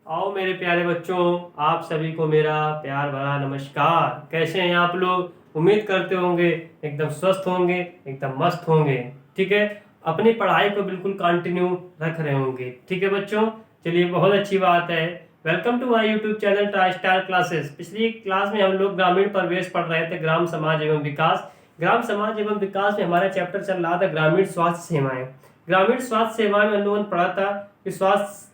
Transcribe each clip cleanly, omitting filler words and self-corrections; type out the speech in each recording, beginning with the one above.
आओ मेरे प्यारे बच्चों, आप सभी को मेरा प्यार भरा नमस्कार। कैसे हैं आप लोग? उम्मीद करते होंगे एकदम स्वस्थ होंगे, एकदम मस्त होंगे। ठीक है, अपनी पढ़ाई को बिल्कुल कंटिन्यू रख रहे होंगे। ठीक है बच्चों, चलिए बहुत अच्छी बात है। Welcome to my YouTube channel try star classes. पिछली क्लास में हम लोग ग्रामीण परिवेश पढ़ रहे थे, ग्राम समाज एवं विकास। ग्राम समाज एवं विकास में हमारा चैप्टर चल रहा था ग्रामीण स्वास्थ्य सेवाएं। ग्रामीण स्वास्थ्य सेवाएं में हम लोगों ने पढ़ा था कि स्वास्थ्य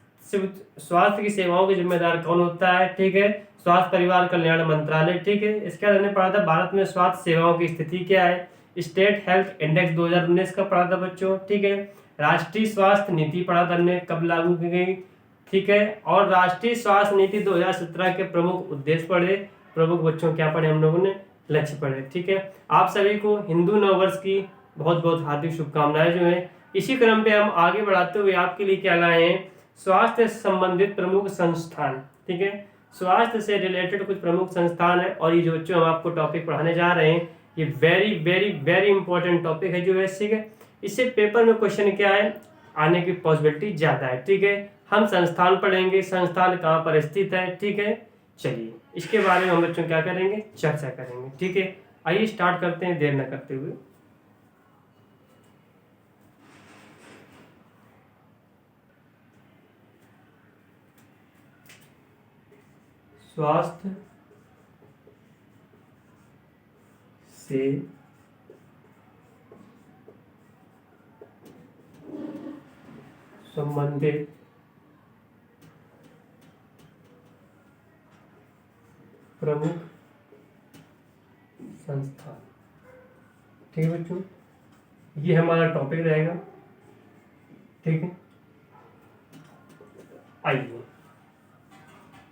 की सेवाओं के जिम्मेदार कौन होता है। ठीक है, स्वास्थ्य परिवार कल्याण मंत्रालय। ठीक है, इसके बाद हमने पढ़ा था भारत में स्वास्थ्य सेवाओं की स्थिति क्या है। स्टेट हेल्थ इंडेक्स 2019 का पढ़ा था बच्चों। ठीक है, राष्ट्रीय स्वास्थ्य नीति पढ़ा था हमने, कब लागू की गई। ठीक है, और राष्ट्रीय स्वास्थ्य नीति 2017 के प्रमुख उद्देश्य पढ़े। प्रमुख बच्चों क्या पढ़े हम लोगों ने? लक्ष्य पढ़े। ठीक है, आप सभी को हिंदू नववर्ष की बहुत बहुत हार्दिक शुभकामनाएं जो है। इसी क्रम पे हम आगे बढ़ाते हुए आपके लिए क्या लाए हैं, स्वास्थ्य से संबंधित प्रमुख संस्थान। ठीक है, स्वास्थ्य से रिलेटेड कुछ प्रमुख संस्थान है, और ये जो बच्चों हम आपको टॉपिक पढ़ाने जा रहे हैं, ये very very very important topic है जो है। ठीक है, इससे पेपर में क्वेश्चन क्या है आने की पॉसिबिलिटी ज्यादा है। ठीक है, हम संस्थान पढ़ेंगे, संस्थान कहाँ पर स्थित है। ठीक है, चलिए इसके बारे में हम बच्चों क्या करेंगे, चर्चा करेंगे। ठीक है, आइए स्टार्ट करते हैं देर न करते हुए। स्वास्थ्य से संबंधित प्रमुख संस्थान। ठीक है बच्चों, ये हमारा टॉपिक रहेगा। ठीक है, आइए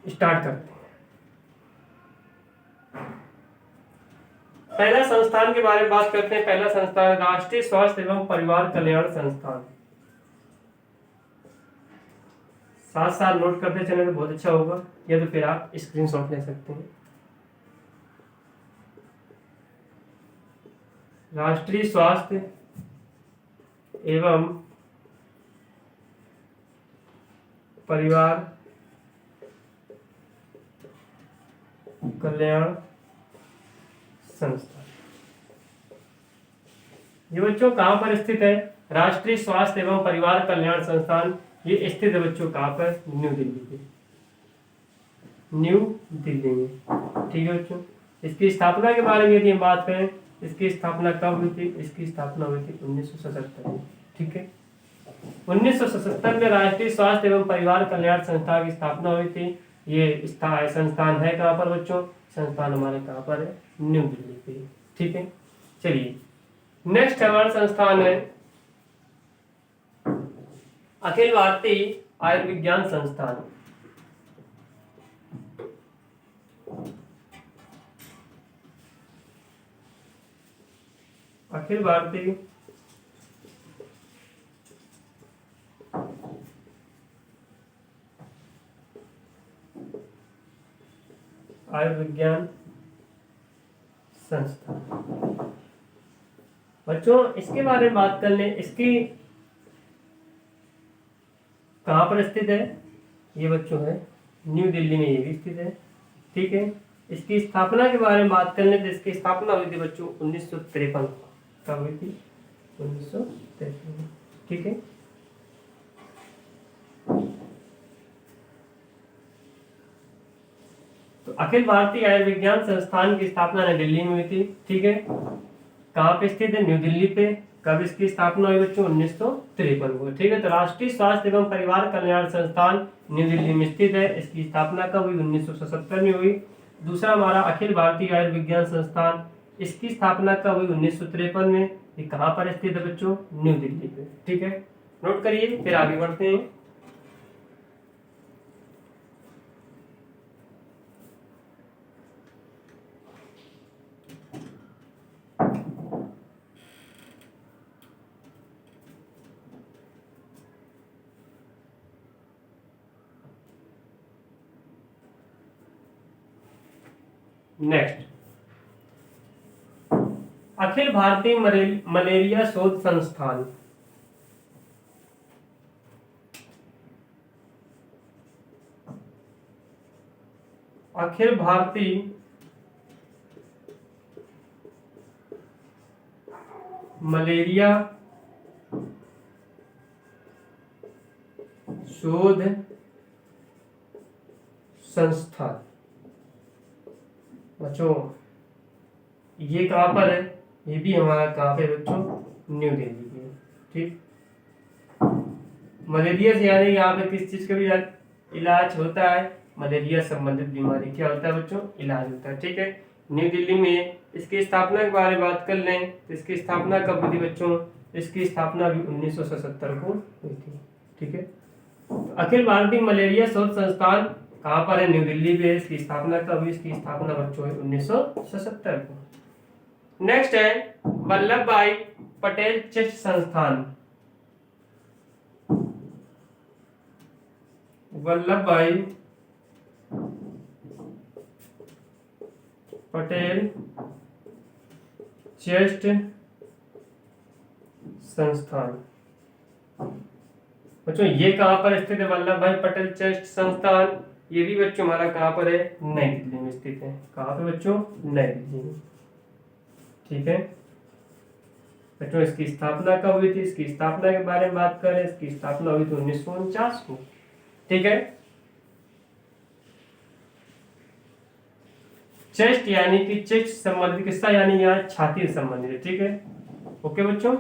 स्टार्ट करते हैं। पहला संस्थान के बारे में बात करते हैं। पहला संस्थान राष्ट्रीय स्वास्थ्य एवं परिवार कल्याण संस्थान। साथ साथ नोट करते चले तो बहुत अच्छा होगा, या तो फिर आप स्क्रीनशॉट ले सकते हैं। राष्ट्रीय स्वास्थ्य एवं परिवार कल्याण संस्थान। ये बच्चों कहां पर स्थित है? राष्ट्रीय स्वास्थ्य एवं परिवार कल्याण संस्थान ये स्थित है बच्चों कहां पर? न्यू दिल्ली पे, न्यू दिल्ली में। ठीक है बच्चों, इसकी स्थापना के बारे में यदि हम बात करें, इसकी स्थापना कब हुई थी? इसकी स्थापना हुई थी 1977 में। ठीक है, 1977 में राष्ट्रीय स्वास्थ्य एवं परिवार कल्याण संस्था की स्थापना हुई थी। ये संस्थान है कहाँ पर बच्चों? संस्थान हमारे कहाँ पर है? न्यू दिल्ली पे। ठीक है, चलिए नेक्स्ट हमारा संस्थान है अखिल भारतीय आयुर्विज्ञान संस्थान। अखिल भारतीय आयुर्विज्ञान संस्थान। बच्चों इसके बारे में बात कर लें, इसकी कहाँ पर स्थित है? ये बच्चों है न्यू दिल्ली में, ये भी स्थित है। ठीक है, इसकी स्थापना के बारे में बात कर लें तो इसकी स्थापना हुई थी बच्चों 1953। कब हुई थी? 1953। ठीक है, तो अखिल भारतीय आयुर्विज्ञान संस्थान की स्थापना नई दिल्ली में हुई थी। ठीक है, कहाँ पे स्थित है? न्यू दिल्ली पे। कब इसकी स्थापना हुई बच्चों? 1953 को। ठीक है, तो राष्ट्रीय स्वास्थ्य एवं परिवार कल्याण संस्थान न्यू दिल्ली में स्थित है। इसकी स्थापना कब हुई? 1977 में हुई। दूसरा हमारा अखिल भारतीय आयुर्विज्ञान संस्थान, इसकी स्थापना कब हुई? 1953 में। ये कहाँ पर स्थित है बच्चों? न्यू दिल्ली पे। ठीक है, नोट करिए, फिर आगे बढ़ते हैं। नेक्स्ट अखिल भारतीय मलेरिया शोध संस्थान। अखिल भारतीय मलेरिया शोध संस्थान। बच्चों ये कहाँ पर है? ये भी हमारा कहाँ पे बच्चों? न्यू दिल्ली में। ठीक, मलेरिया से यानी यहाँ पे किस चीज का भी इलाज होता है? मलेरिया संबंधित बीमारी क्या होता है बच्चों? इलाज होता है। ठीक है, न्यू दिल्ली में इसकी स्थापना के बारे में बात कर लें तो इसकी स्थापना कब हुई थी बच्चों? इसकी स्थापना भी 1977 को हुई थी। ठीक है, तो अखिल भारतीय मलेरिया शोध संस्थान कहाँ पर है? न्यू दिल्ली पे। इसकी स्थापना कब हुई? इसकी स्थापना बच्चों 1977 को। नेक्स्ट है वल्लभ भाई पटेल चेस्ट संस्थान। वल्लभ भाई पटेल चेस्ट संस्थान। बच्चों ये कहाँ पर स्थित है? वल्लभ भाई पटेल चेस्ट संस्थान ये भी बच्चों हमारा कहाँ पर है? नई दिल्ली में स्थित है। कहाँ पे बच्चों? नई दिल्ली में। ठीक है बच्चों, इसकी स्थापना कब हुई थी? इसकी स्थापना के बारे में बात करें, इसकी स्थापना हुई थी 1949 को। ठीक है, चेस्ट यानी कि चेस्ट संबंधित किस्सा यानी यहाँ छाती से संबंधित है। ठीक है, ओके बच्चों।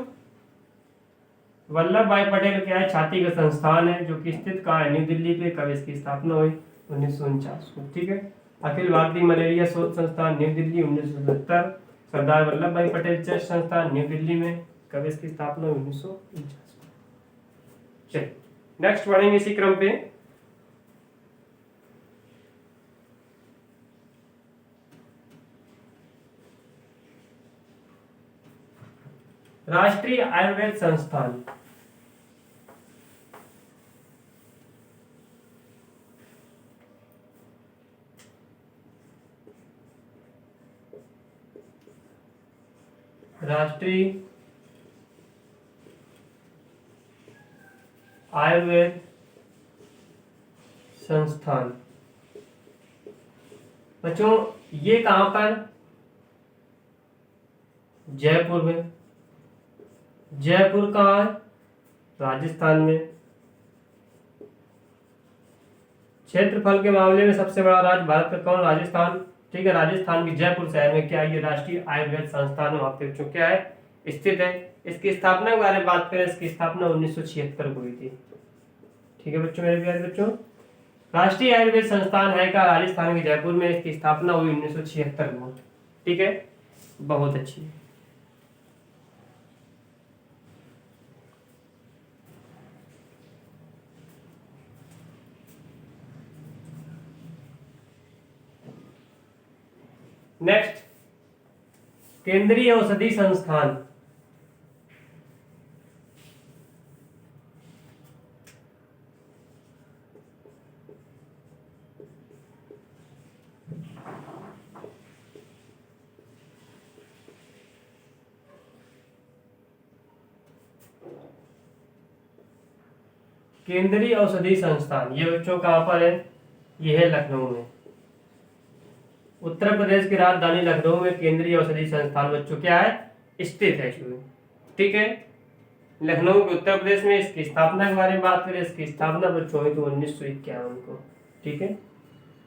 वल्लभ भाई पटेल क्या है? छाती का संस्थान है जो कि स्थित कहाँ है? न्यू दिल्ली पे। कब इसकी स्थापना हुई? 1949 को। ठीक है, अखिल भारतीय मलेरिया शोध संस्थान न्यू दिल्ली 1970। सरदार वल्लभ भाई पटेल चेस्ट संस्थान न्यू दिल्ली में। कब इसकी स्थापना हुई? 1949 को। चलिए नेक्स्ट पढ़ेंगे इसी क्रम पे। राष्ट्रीय आयुर्वेद संस्थान। राष्ट्रीय आयुर्वेद संस्थान बच्चों ये कहां पर? जयपुर में। जयपुर कहाँ है? राजस्थान में। क्षेत्रफल के मामले में सबसे बड़ा राज्य भारत का कौन? राजस्थान। ठीक है, राजस्थान के जयपुर शहर में क्या है? ये राष्ट्रीय आयुर्वेद संस्थान वहां पे बच्चों क्या है? स्थित है। इसकी स्थापना के बारे में बात करें, इसकी स्थापना 1976 को हुई थी। ठीक है बच्चों, मेरे प्यारे बच्चों, राष्ट्रीय आयुर्वेद संस्थान है का राजस्थान के जयपुर में। इसकी स्थापना हुई 1976 को। ठीक है, बहुत अच्छी। नेक्स्ट, केंद्रीय औषधि संस्थान। केंद्रीय औषधि संस्थान ये बच्चों कहां पर है? ये है लखनऊ में। उत्तर प्रदेश की राजधानी लखनऊ में केंद्रीय औषधि संस्थान बच्चों क्या है? स्थित है। ठीक है, लखनऊ के उत्तर प्रदेश में। इसकी स्थापना के बारे में बात करें, इसकी स्थापना बच्चों हुई तो 1951 को। ठीक है,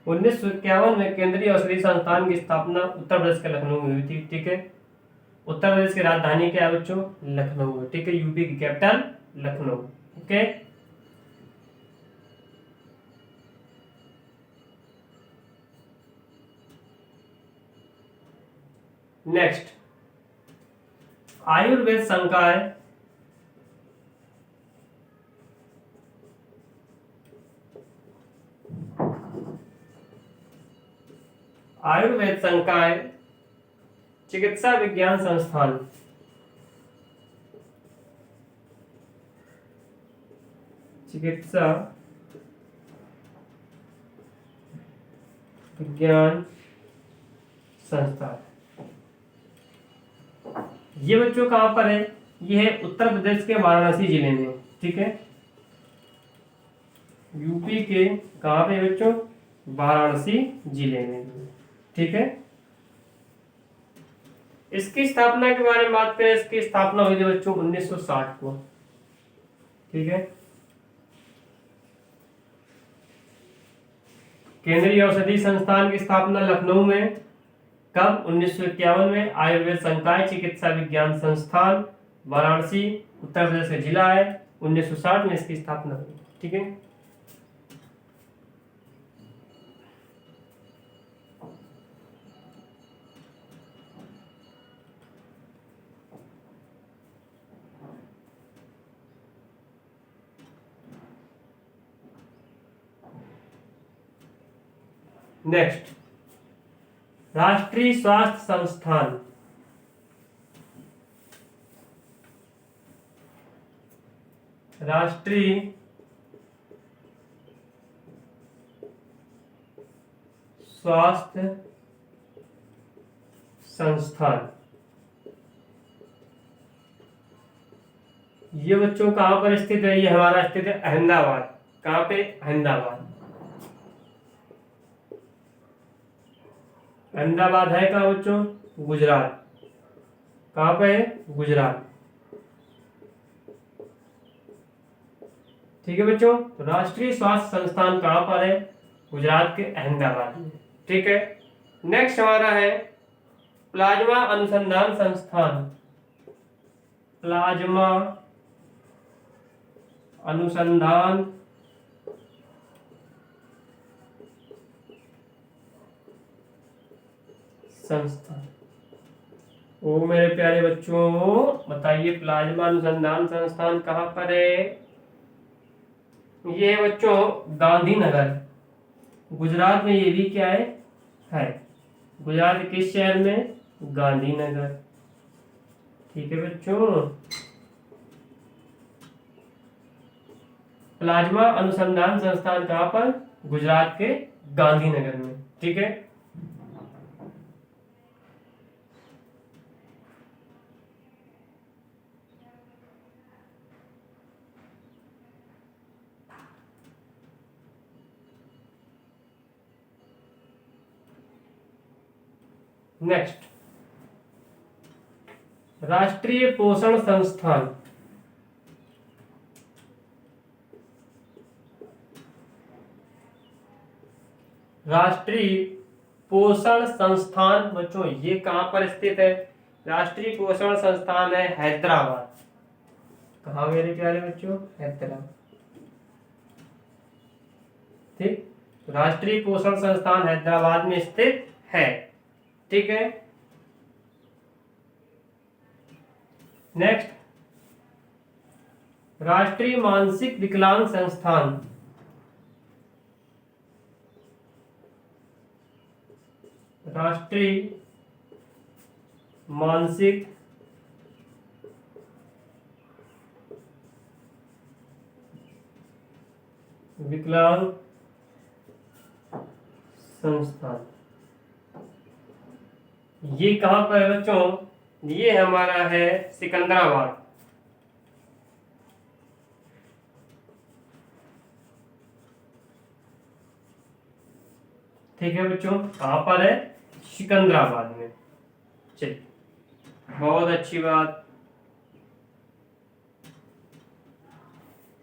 1951 में केंद्रीय औषधि संस्थान की स्थापना उत्तर प्रदेश के लखनऊ में हुई थी। ठीक है, उत्तर प्रदेश की राजधानी क्या है बच्चों? लखनऊ है। ठीक है, यूपी की capital Lucknow. Okay, next, Ayurveda संकाय। आयुर्वेद संकाय चिकित्सा विज्ञान संस्थान। चिकित्सा विज्ञान संस्थान ये बच्चों कहां पर है? ये है उत्तर प्रदेश के वाराणसी जिले में। ठीक है, यूपी के कहां पे बच्चों? वाराणसी जिले में। ठीक है, इसकी स्थापना के बारे में बात करें, इसकी स्थापना हुई थी बच्चों 1960 को। ठीक है, केंद्रीय औषधि संस्थान की स्थापना लखनऊ में कब? 1951 में। आयुर्वेद संकाय चिकित्सा विज्ञान संस्थान वाराणसी उत्तर प्रदेश का जिला है, 1960 में इसकी स्थापना हुई। ठीक है, नेक्स्ट, राष्ट्रीय स्वास्थ्य संस्थान। राष्ट्रीय स्वास्थ्य संस्थान ये बच्चों कहां पर स्थित है? ये हमारा स्थित है अहमदाबाद। कहां पे? अहमदाबाद। अहमदाबाद है कहाँ बच्चों? गुजरात। कहां पे है? गुजरात। ठीक है बच्चों, तो राष्ट्रीय स्वास्थ्य संस्थान कहां पर है? गुजरात के अहमदाबाद में। ठीक है, नेक्स्ट हमारा है प्लाज्मा अनुसंधान संस्थान। प्लाज्मा अनुसंधान संस्थान। ओ मेरे प्यारे बच्चों, बताइए प्लाज्मा अनुसंधान संस्थान कहां पर है? ये बच्चों गांधीनगर, गुजरात में। ये भी क्या है गुजरात के किस शहर में? गांधीनगर। ठीक है बच्चों, प्लाज्मा अनुसंधान संस्थान कहां पर? गुजरात के गांधीनगर में। ठीक है, नेक्स्ट, राष्ट्रीय पोषण संस्थान। राष्ट्रीय पोषण संस्थान बच्चों ये कहां पर स्थित है? राष्ट्रीय पोषण संस्थान है हैदराबाद। कहां मेरे प्यारे बच्चों? हैदराबाद। ठीक, राष्ट्रीय पोषण संस्थान हैदराबाद में स्थित है। ठीक है, नेक्स्ट, राष्ट्रीय मानसिक विकलांग संस्थान। राष्ट्रीय मानसिक विकलांग संस्थान ये कहां पर है बच्चों? ये हमारा है सिकंदराबाद। ठीक है बच्चों, कहां पर है? सिकंदराबाद में। चलिए, बहुत अच्छी बात।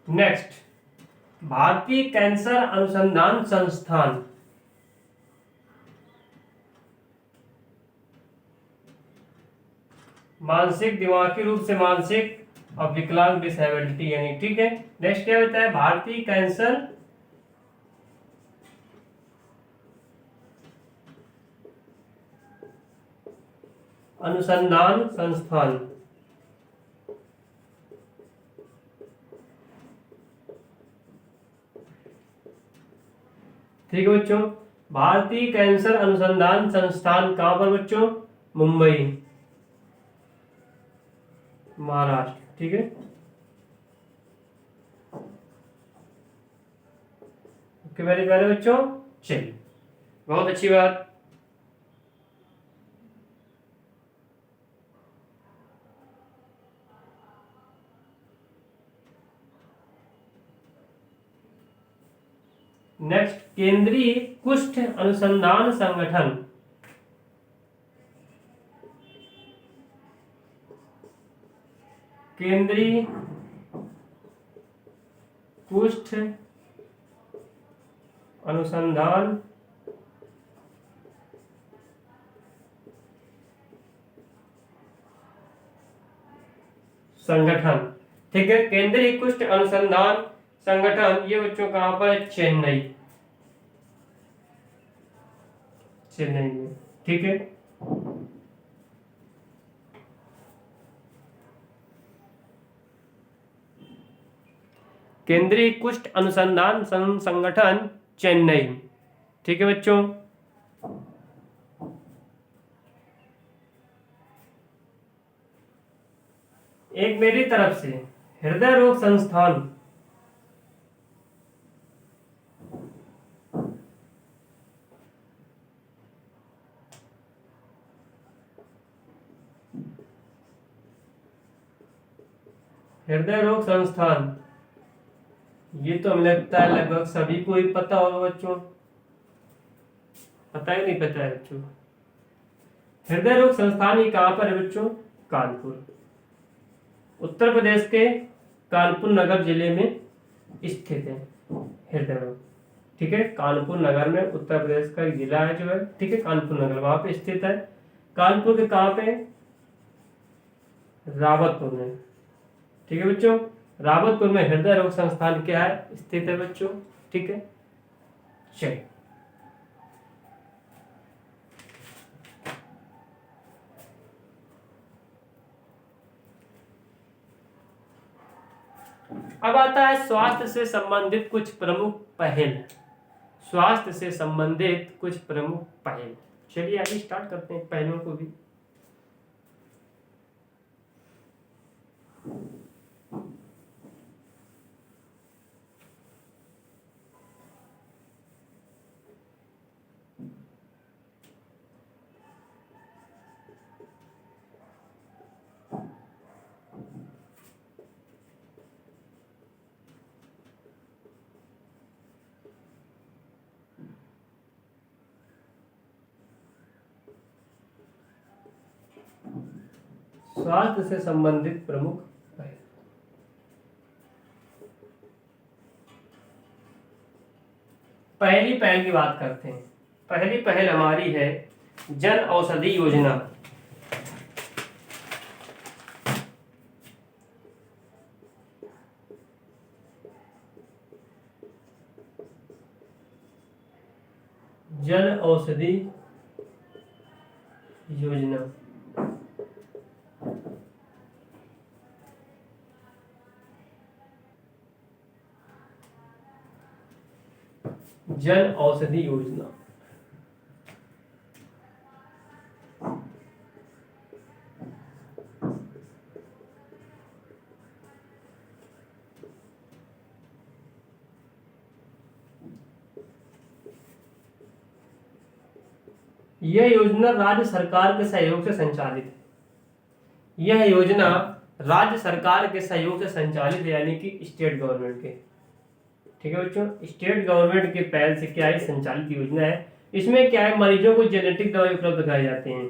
नेक्स्ट, भारतीय कैंसर अनुसंधान संस्थान। मानसिक, दिमागी रूप से मानसिक और विकलांग डिसेबिलिटी यानी। ठीक है, नेक्स्ट क्या होता है? भारतीय कैंसर अनुसंधान संस्थान। ठीक है बच्चों, भारतीय कैंसर अनुसंधान संस्थान कहां पर बच्चों? मुंबई, महाराष्ट्र। ठीक है, ओके मेरे प्यारे बच्चों, चलिए बहुत अच्छी बात। नेक्स्ट, केंद्रीय कुष्ठ अनुसंधान संगठन। केंद्रीय कुष्ठ अनुसंधान संगठन। ठीक है, केंद्रीय कुष्ठ अनुसंधान संगठन, ये बच्चों कहां पर है? चेन्नई, चेन्नई में। ठीक है, केंद्रीय कुष्ठ अनुसंधान संगठन चेन्नई। ठीक है बच्चों, एक मेरी तरफ से हृदय रोग संस्थान। हृदय रोग संस्थान, ये तो हमें लगता है लगभग सभी को ही पता होगा बच्चों। पता है नहीं पता है बच्चों? हृदय रोग संस्थान ये कहां पर है बच्चों? कानपुर, उत्तर प्रदेश के कानपुर नगर जिले में स्थित है हृदय रोग। ठीक है, कानपुर नगर में, उत्तर प्रदेश का एक जिला है जो है, ठीक है, कानपुर नगर वहां पे स्थित है। कानपुर के कहां पे? रावतपुर में। ठीक है बच्चों, रावतपुर में हृदय रोग संस्थान क्या है? स्थित है बच्चों। ठीक है, चलिए अब आता है स्वास्थ्य से संबंधित कुछ प्रमुख पहल। स्वास्थ्य से संबंधित कुछ प्रमुख पहल। चलिए आगे स्टार्ट करते हैं पहलों को भी। स्वास्थ्य से संबंधित प्रमुख पहल। पहली पहल की बात करते हैं। पहली पहल हमारी है जन औषधि योजना। जन औषधि योजना, जन औषधि योजना। यह योजना राज्य सरकार के सहयोग से संचालित है। यह योजना राज्य सरकार के सहयोग से संचालित है, यानी कि स्टेट गवर्नमेंट के। ठीक है बच्चों, स्टेट गवर्नमेंट के पहल से क्या है? संचालित योजना है। इसमें क्या है? मरीजों को जेनेटिक दवाई उपलब्ध कराई जाती हैं।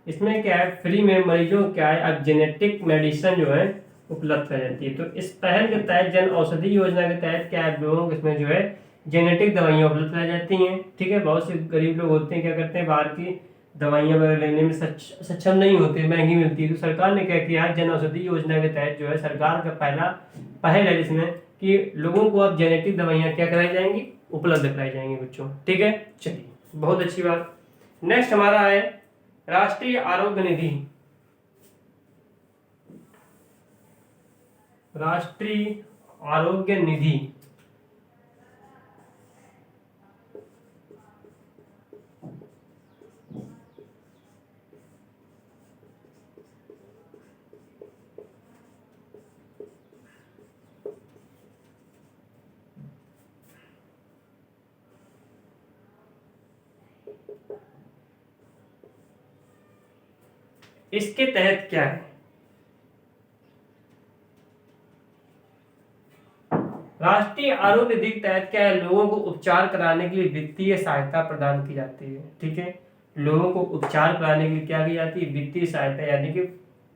इसमें क्या है? फ्री में मरीजों क्या है? अब जेनेटिक मेडिसिन जो है उपलब्ध कराई जाती है। तो इस पहल के तहत, जन औषधि योजना के तहत क्या है? लोगों को इसमें जो है जेनेटिक दवाइयाँ उपलब्ध कराई जाती हैं। ठीक है, बहुत से गरीब लोग होते हैं, क्या करते हैं, बाहर की दवाइयाँ वगैरह लेने में सक्षम नहीं होते, महंगी मिलती है। तो सरकार ने क्या किया है? जन औषधि योजना के तहत जो है सरकार का पहला पहल है जिसमें कि लोगों को अब जेनेटिक दवाइयाँ क्या कराई जाएंगी? उपलब्ध कराई जाएंगी बच्चों। ठीक है, चलिए बहुत अच्छी बात। नेक्स्ट हमारा है राष्ट्रीय आरोग्य निधि। राष्ट्रीय आरोग्य निधि, इसके तहत क्या है? राष्ट्रीय आरोग्य निधि के तहत क्या है, लोगों को उपचार कराने के लिए वित्तीय सहायता प्रदान की जाती है। ठीक है, लोगों को उपचार कराने के लिए क्या की जाती है, वित्तीय सहायता, यानी कि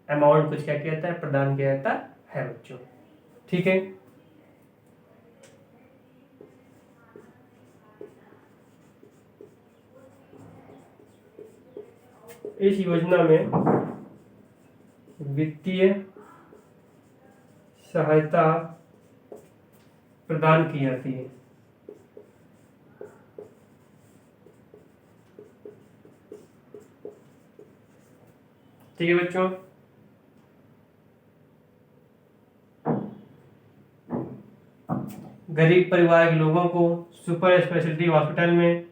अमाउंट कुछ क्या किया जाता है, प्रदान किया जाता है बच्चों। ठीक है, इस योजना में वित्तीय सहायता प्रदान की जाती है। ठीक है बच्चों, गरीब परिवार के लोगों को सुपर स्पेशलिटी हॉस्पिटल में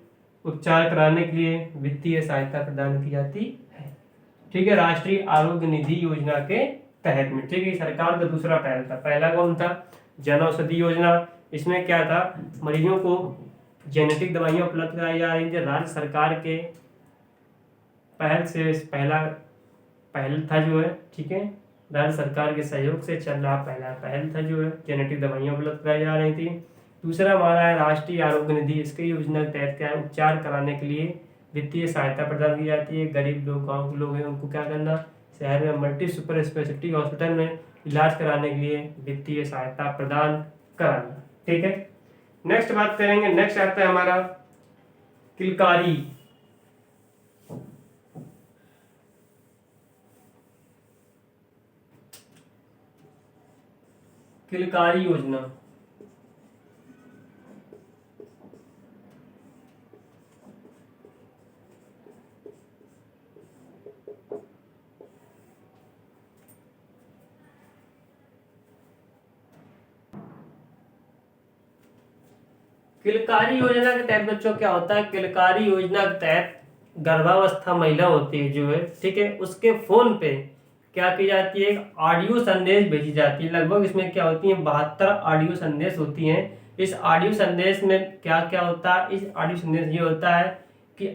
उपचार कराने के लिए वित्तीय सहायता प्रदान की जाती है। ठीक है, राष्ट्रीय आरोग्य निधि योजना के तहत में। ठीक है, सरकार का दूसरा पहल था। पहला कौन था, जन औषधि योजना। इसमें क्या था, मरीजों को जेनेटिक दवाइयां उपलब्ध कराई जा रही थी। राज्य सरकार के पहल से पहल था जो है, ठीक है, राज्य सरकार के सहयोग से चल रहा पहला पहल था जो है, जेनेटिक दवाइयां उपलब्ध कराई जा रही थी। दूसरा हमारा है राष्ट्रीय आरोग्य निधि। इसकी योजना के तहत क्या है, उपचार कराने के लिए वित्तीय सहायता प्रदान की जाती है। गरीब लोग, गाँव के लोग हैं, उनको क्या करना, शहर में मल्टी सुपर स्पेशलिटी हॉस्पिटल में इलाज कराने के लिए वित्तीय सहायता प्रदान कराना। ठीक है, नेक्स्ट बात करेंगे। नेक्स्ट आता है हमारा किलकारी। किलकारी योजना। किलकारी योजना के तहत बच्चों क्या होता है, किलकारी योजना के तहत गर्भावस्था महिला होती है जो है, ठीक है, उसके फोन पे क्या की जाती है, एक ऑडियो संदेश भेजी जाती है। लगभग इसमें क्या होती है, 72 ऑडियो संदेश होती हैं। इस ऑडियो संदेश में क्या क्या होता है, इस ऑडियो संदेश ये होता है कि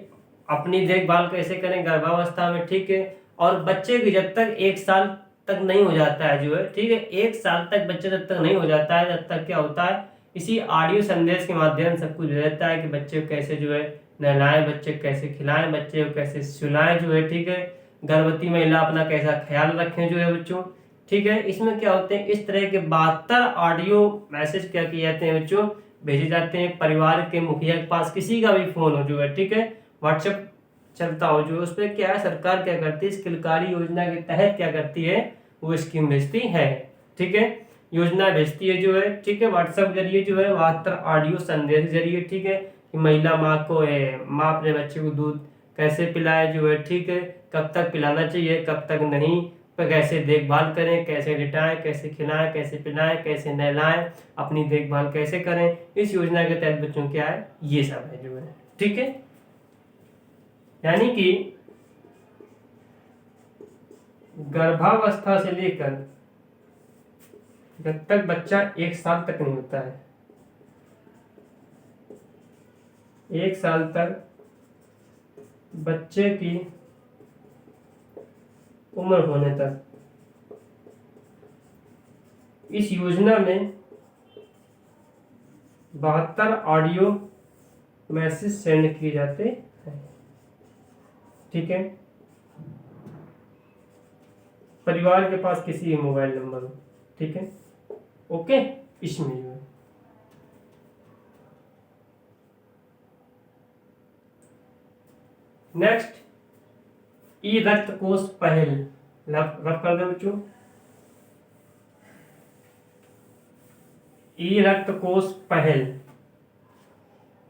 अपनी देखभाल कैसे करें गर्भावस्था में। ठीक है, और बच्चे की जब तक 1 साल तक नहीं हो जाता है जो है, ठीक है, 1 साल तक बच्चे जब तक नहीं हो जाता है, जब तक क्या होता है, इसी ऑडियो संदेश के माध्यम से सब कुछ रहता है कि बच्चे को कैसे जो है नहलाएं, बच्चे को कैसे खिलाएं, बच्चे को कैसे सुलाएं जो है। ठीक है, गर्भवती महिला अपना कैसा ख्याल रखें जो है बच्चों। ठीक है, इसमें क्या होते हैं, इस तरह के 72 ऑडियो मैसेज क्या किए जाते हैं बच्चों, भेजे जाते हैं परिवार के मुखिया के पास, किसी का भी फोन हो जो है, ठीक है, व्हाट्सएप चलता हो जो, उस पर क्या है, सरकार क्या करती है, इस किलकारी योजना के तहत क्या करती है, वो स्कीम भेजती है। ठीक है, योजना भेजती है जो है, ठीक है, व्हाट्सएप जरिए जो है, 72 ऑडियो संदेश जरिए। ठीक है, कि महिला माँ को माँ अपने बच्चे को दूध कैसे पिलाए जो है, ठीक है, कब तक पिलाना चाहिए, कब तक नहीं, पर कैसे देखभाल करें, कैसे लिटाएं, कैसे खिलाएं, कैसे पिलाएं, कैसे नहलाएं, अपनी देखभाल कैसे करें, इस योजना के तहत बच्चों क्या है, ये सब है जो है। ठीक है, यानी कि गर्भावस्था से लेकर जब तक बच्चा 1 साल तक नहीं होता है, 1 साल तक बच्चे की उम्र होने तक इस योजना में 72 ऑडियो मैसेज सेंड किए जाते हैं। ठीक है, परिवार के पास किसी भी मोबाइल नंबर हो। ठीक है, ओके, इसमें जो है नेक्स्ट ई रक्त कोष पहल, रफ कर दो बच्चों, ई रक्त कोष पहल।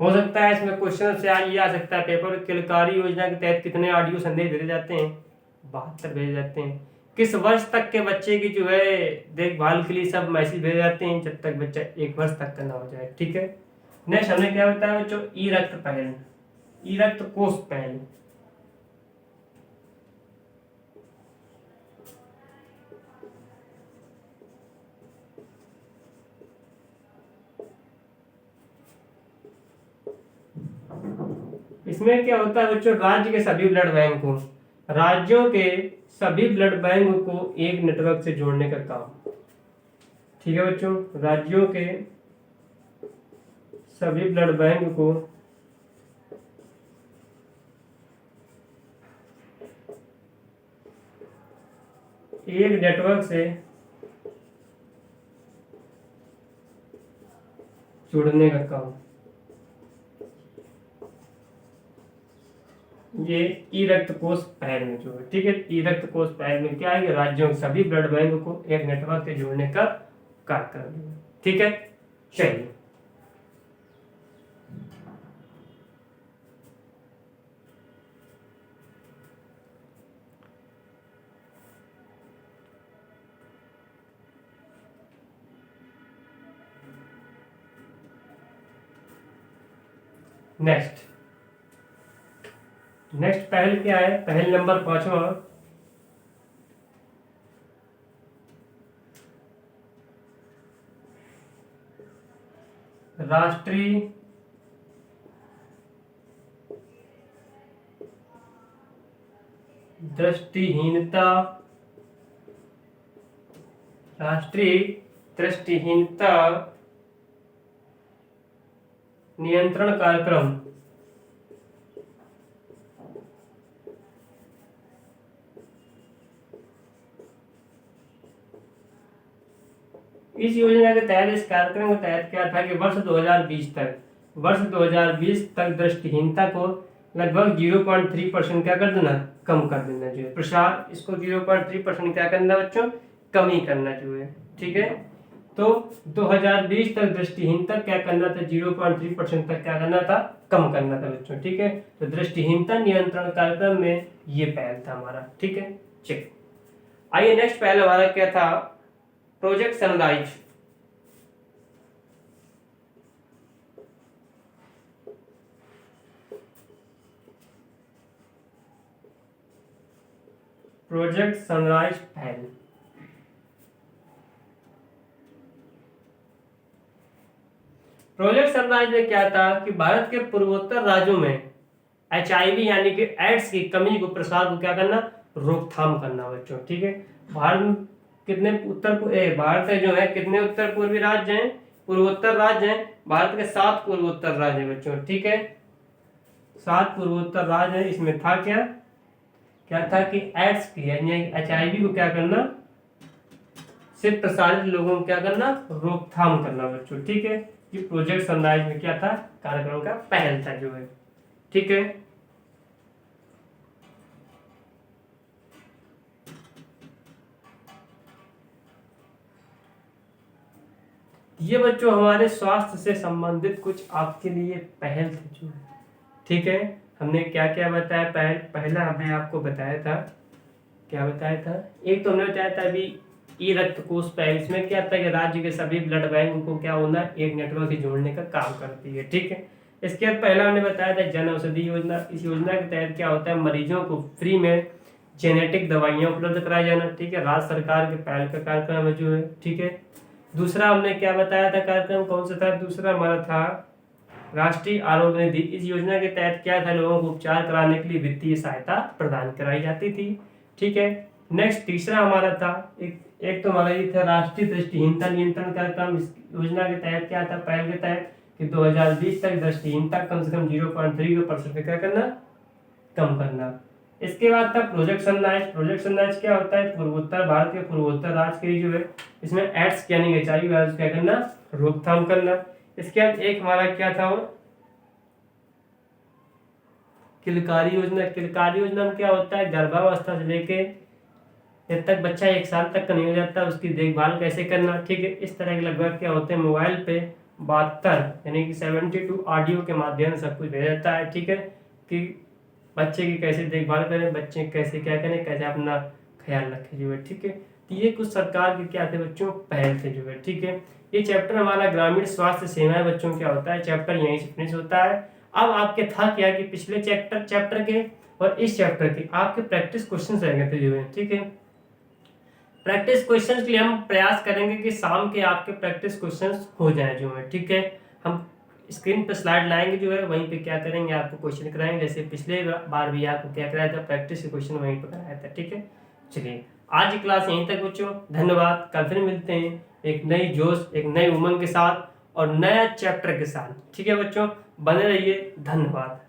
हो सकता है इसमें क्वेश्चन से ये आ सकता है पेपर, किलकारी योजना के तहत कितने ऑडियो संदेश भेजे जाते हैं, 72 भेजे जाते हैं। किस वर्ष तक के बच्चे की जो है देखभाल के लिए सब मैसेज भेजे जाते हैं, जब तक बच्चा 1 वर्ष तक का ना हो जाए। ठीक है, नेक्स्ट हमने क्या बताया बच्चों, ई रक्त पहल, ई रक्त कोष पहल। इसमें क्या होता है बच्चों, राज्य के सभी ब्लड बैंक को, राज्यों के सभी ब्लड बैंक को एक नेटवर्क से जोड़ने का काम। ठीक है बच्चों, राज्यों के सभी ब्लड बैंक को एक नेटवर्क से जोड़ने का काम, ये ई रक्त कोष पहल में जो है, ठीक है। ई रक्त कोष पहल में क्या है कि राज्यों के सभी ब्लड बैंक को एक नेटवर्क से जोड़ने का कार्यक्रम है, ठीक है। चलिए नेक्स्ट पहल क्या है? पहल नंबर 5वां, राष्ट्रीय दृष्टिहीनता नियंत्रण कार्यक्रम। इस योजना के तहत, इस कार्यक्रम के तहत क्या था कि वर्ष 2020 तक दृष्टिहीनता को लगभग 0.3% क्या कर देना, कम कर देना चाहिए। प्रसार इसको 0.3% क्या करना बच्चों, कम ही करना चाहिए, ठीक है। तो 2020 तक दृष्टिहीनता क्या करना था, 0.3% तक क्या करना था, कम करना था बच्चों, ठीक है। तो दृष्टिहीनता नियंत्रण कार्यक्रम में ये पहल था हमारा, ठीक है। चलिए आइए नेक्स्ट पहल हमारा क्या था, प्रोजेक्ट सनराइज। प्रोजेक्ट सनराइज पहल, प्रोजेक्ट सनराइज में क्या था कि भारत के पूर्वोत्तर राज्यों में HIV यानी कि एड्स की कमी को, प्रसार को क्या करना, रोकथाम करना बच्चों, ठीक है। भारत कितने भारत जो है कितने उत्तर पूर्वी राज्य हैं, पूर्वोत्तर राज्य हैं। भारत के 7 पूर्वोत्तर राज्य हैं बच्चों, ठीक है। 7 पूर्वोत्तर राज्य हैं। इसमें था क्या था कि एड्स की यानी HIV को क्या करना, से प्रसारित लोगों को क्या करना, रोकथाम करना बच्चों, ठीक है। ये प्रोजेक्ट सनराइज में क्या था, कार्यक्रम का पहल था जो है, ठीक है। ये बच्चों हमारे स्वास्थ्य से संबंधित कुछ आपके लिए पहल थी जो है, ठीक है। हमने क्या क्या बताया, पहला हमने आपको बताया था, क्या बताया था, एक तो हमने बताया था अभी ई रक्त कोष पहल। इसमें क्या था कि राज्य के सभी ब्लड बैंक को क्या होना, एक नेटवर्क से जोड़ने का काम करती है, ठीक है। इसके बाद पहला हमने बताया था जन औषधि योजना। इस योजना के तहत क्या होता है, मरीजों को फ्री में जेनेटिक दवाइयाँ उपलब्ध कराई जाना, ठीक है। राज्य सरकार के पहल का कार्यक्रम है जो है, ठीक है। दूसरा हमने क्या बताया था, कार्यक्रम कौन सा था, दूसरा हमारा था राष्ट्रीय आरोग्य निधि। इस योजना के तहत क्या था, लोगों को उपचार कराने के लिए वित्तीय सहायता प्रदान कराई जाती थी, ठीक है। नेक्स्ट तीसरा हमारा था, एक तो हमारा ये था राष्ट्रीय दृष्टिहीनता नियंत्रण कार्यक्रम। इस योजना के तहत क्या था, पहल के तहत कि 2020 तक दृष्टिहीनता कम से कम 0.3% क्या करना, कम करना। इसके बाद था प्रोजेक्ट सनराइज। प्रोजेक्ट सनराइज क्या होता है, पूर्वोत्तर भारत के पूर्वोत्तर राज्य के जो है, इसमें एड्स यानी HIV वायरस क्या करना, रोकथाम करना। इसके बाद एक हमारा क्या था, किलकारी योजना। किलकारी योजना में क्या होता है, गर्भावस्था से लेके जब तक बच्चा 1 साल तक का नहीं हो जाता उसकी देखभाल कैसे करना, ठीक है। इस तरह के लगभग क्या होते हैं, मोबाइल पे 72 यानी कि 72 ऑडियो के माध्यम से सब कुछ भेजा जाता है, ठीक है, कि बच्चे की कैसे देखभाल करें, बच्चे कैसे क्या करें, कैसे अपना ख्याल रखें जो है, ठीक है। तो ये कुछ सरकार के क्या थे बच्चों, पहल थे जो है, ठीक है। ये चैप्टर हमारा ग्रामीण स्वास्थ्य सेवाएं बच्चों क्या होता है, चैप्टर यहीं से फिनिश होता है। अब आपके था क्या कि पिछले चैप्टर के और इस चैप्टर के आपके प्रैक्टिस क्वेश्चन रहेंगे जो है, ठीक है। प्रैक्टिस क्वेश्चंस के लिए हम प्रयास करेंगे कि शाम के आपके प्रैक्टिस क्वेश्चंस हो जाएं जो है, ठीक है। हम स्क्रीन पर स्लाइड लाएंगे जो है, वहीं पे क्या करेंगे, आपको क्वेश्चन कराएंगे, जैसे पिछले बार भी आपको क्या कराया था, प्रैक्टिस के क्वेश्चन वहीं पर कराया था, ठीक है। चलिए आज की क्लास यहीं तक बच्चों, धन्यवाद। कल फिर मिलते हैं एक नई जोश, एक नई उमंग के साथ। और नया चैप्टर के साथ। ठीक है बच्चों, बने रहिए। धन्यवाद।